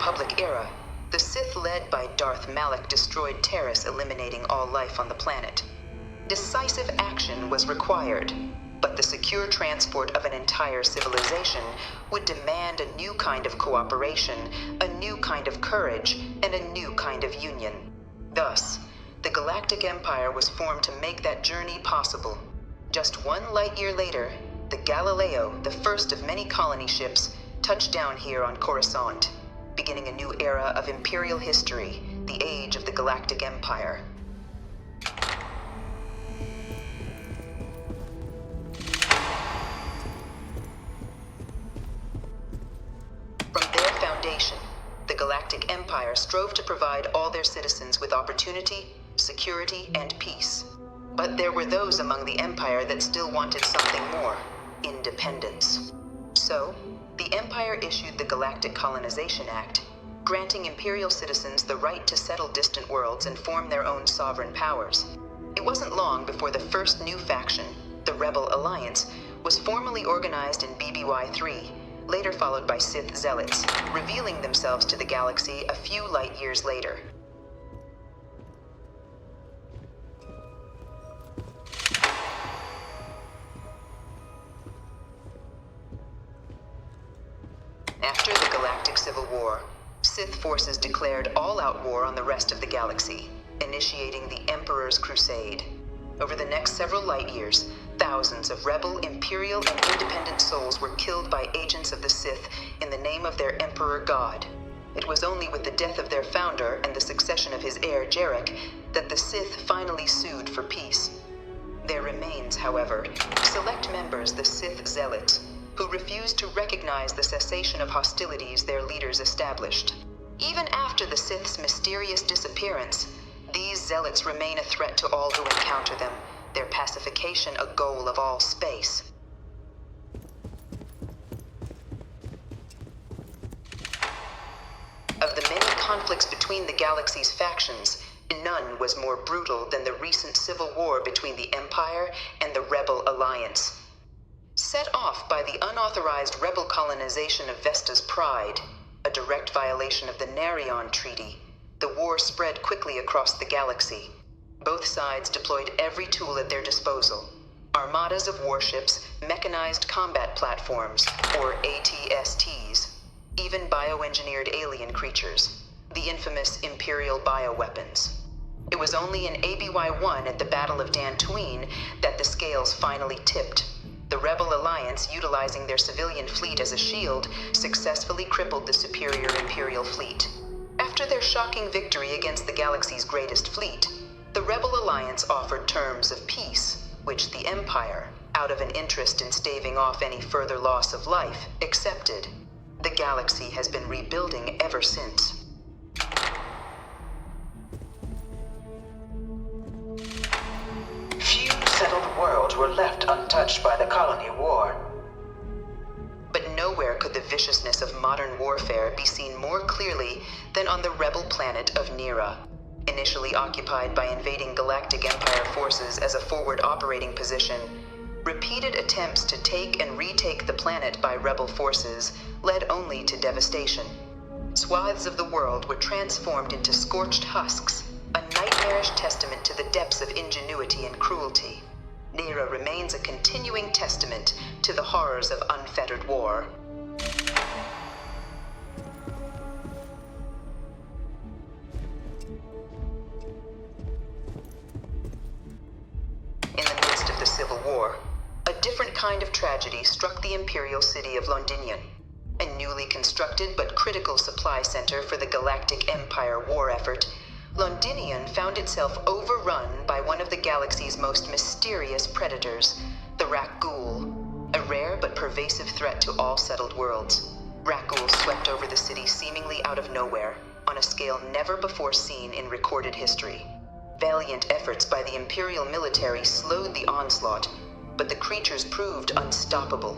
Republic era, the Sith led by Darth Malak destroyed Terrace, eliminating all life on the planet. Decisive action was required, but the secure transport of an entire civilization would demand a new kind of cooperation, a new kind of courage, and a new kind of union. Thus, the Galactic Empire was formed to make that journey possible. Just 1 light year later, the Galileo, the first of many colony ships, touched down here on Coruscant, beginning a new era of Imperial history, the age of the Galactic Empire. From their foundation, the Galactic Empire strove to provide all their citizens with opportunity, security, and peace. But there were those among the Empire that still wanted something more: independence. So, the Empire issued the Galactic Colonization Act, granting Imperial citizens the right to settle distant worlds and form their own sovereign powers. It wasn't long before the first new faction, the Rebel Alliance, was formally organized in BBY-3, later followed by Sith Zealots, revealing themselves to the galaxy a few light years later. After the Galactic Civil War, Sith forces declared all-out war on the rest of the galaxy, initiating the Emperor's Crusade. Over the next several light years, thousands of rebel, imperial, and independent souls were killed by agents of the Sith in the name of their Emperor God. It was only with the death of their founder and the succession of his heir, Jarek, that the Sith finally sued for peace. There remains, however, select members, the Sith Zealots, who refused to recognize the cessation of hostilities their leaders established. Even after the Sith's mysterious disappearance, these zealots remain a threat to all who encounter them, their pacification a goal of all space. Of the many conflicts between the galaxy's factions, none was more brutal than the recent civil war between the Empire and the Rebel Alliance. Set off by the unauthorized rebel colonization of Vesta's Pride, a direct violation of the Narion Treaty, the war spread quickly across the galaxy. Both sides deployed every tool at their disposal: armadas of warships, mechanized combat platforms, or ATSTs, even bioengineered alien creatures, the infamous Imperial bioweapons. It was only in ABY-1 at the Battle of Dantooine that the scales finally tipped. The Rebel Alliance, utilizing their civilian fleet as a shield, successfully crippled the superior Imperial fleet. After their shocking victory against the galaxy's greatest fleet, the Rebel Alliance offered terms of peace, which the Empire, out of an interest in staving off any further loss of life, accepted. The galaxy has been rebuilding ever since. Few settled worlds were left untouched by the colony war. But nowhere could the viciousness of modern warfare be seen more clearly than on the rebel planet of Nira. Initially occupied by invading Galactic Empire forces as a forward operating position, repeated attempts to take and retake the planet by rebel forces led only to devastation. Swaths of the world were transformed into scorched husks, a nightmarish testament to the depths of ingenuity and cruelty. Nira remains a continuing testament to the horrors of unfettered war. In the midst of the Civil War, a different kind of tragedy struck the Imperial city of Londinion, a newly constructed but critical supply center for the Galactic Empire war effort. Londinion found itself overrun by one of the galaxy's most mysterious predators, the Rakghoul, a rare but pervasive threat to all settled worlds. Rakghoul swept over the city seemingly out of nowhere, on a scale never before seen in recorded history. Valiant efforts by the Imperial military slowed the onslaught, but the creatures proved unstoppable.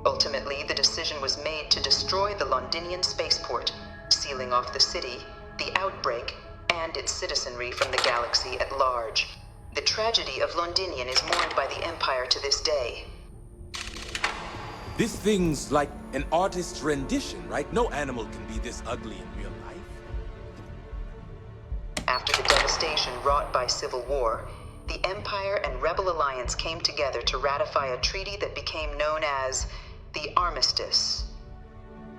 Ultimately, the decision was made to destroy the Londinian spaceport, sealing off the city, the outbreak, and its citizenry from the galaxy at large. The tragedy of Londinion is mourned by the Empire to this day. This thing's like an artist's rendition, right? No animal can be this ugly in real life. After the devastation wrought by civil war, the Empire and Rebel Alliance came together to ratify a treaty that became known as the Armistice.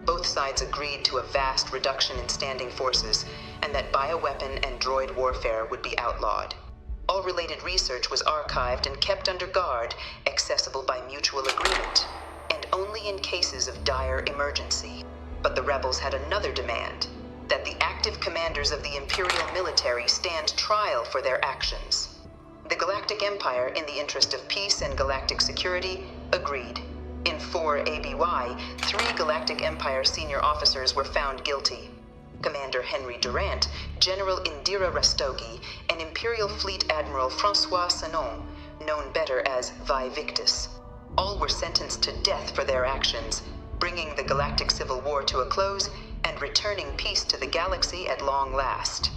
Both sides agreed to a vast reduction in standing forces, and that bioweapon and droid warfare would be outlawed. All related research was archived and kept under guard, accessible by mutual agreement, and only in cases of dire emergency. But the rebels had another demand, that the active commanders of the Imperial military stand trial for their actions. The Galactic Empire, in the interest of peace and galactic security, agreed. In 4 ABY, 3 Galactic Empire senior officers were found guilty. Commander Henry Durant, General Indira Rastogi, and Imperial Fleet Admiral Francois Sanon, known better as Vi Victus. All were sentenced to death for their actions, bringing the Galactic Civil War to a close and returning peace to the galaxy at long last.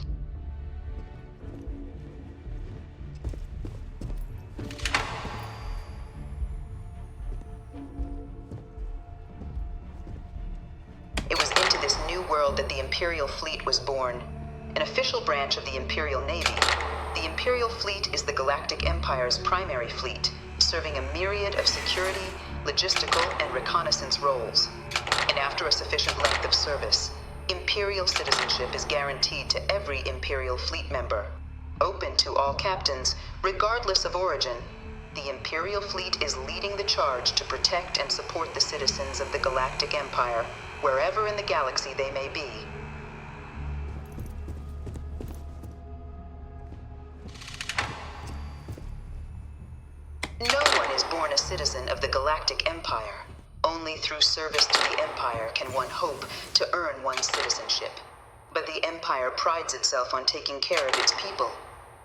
It was into this new world that the Imperial Fleet was born, an official branch of the Imperial Navy. The Imperial Fleet is the Galactic Empire's primary fleet, serving a myriad of security, logistical, and reconnaissance roles. And after a sufficient length of service, Imperial citizenship is guaranteed to every Imperial Fleet member. Open to all captains, regardless of origin, the Imperial Fleet is leading the charge to protect and support the citizens of the Galactic Empire, wherever in the galaxy they may be. No one is born a citizen of the Galactic Empire. Only through service to the Empire can one hope to earn one's citizenship. But the Empire prides itself on taking care of its people.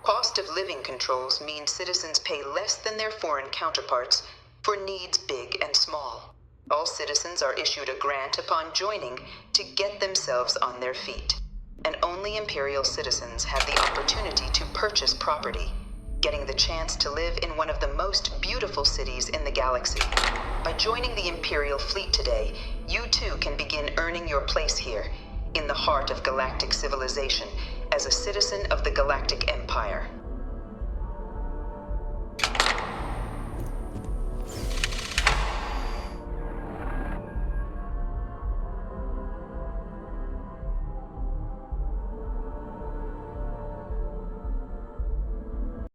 Cost of living controls mean citizens pay less than their foreign counterparts for needs big and small. All citizens are issued a grant upon joining to get themselves on their feet. And only Imperial citizens have the opportunity to purchase property, getting the chance to live in one of the most beautiful cities in the galaxy. By joining the Imperial Fleet today, you too can begin earning your place here, in the heart of galactic civilization, as a citizen of the Galactic Empire.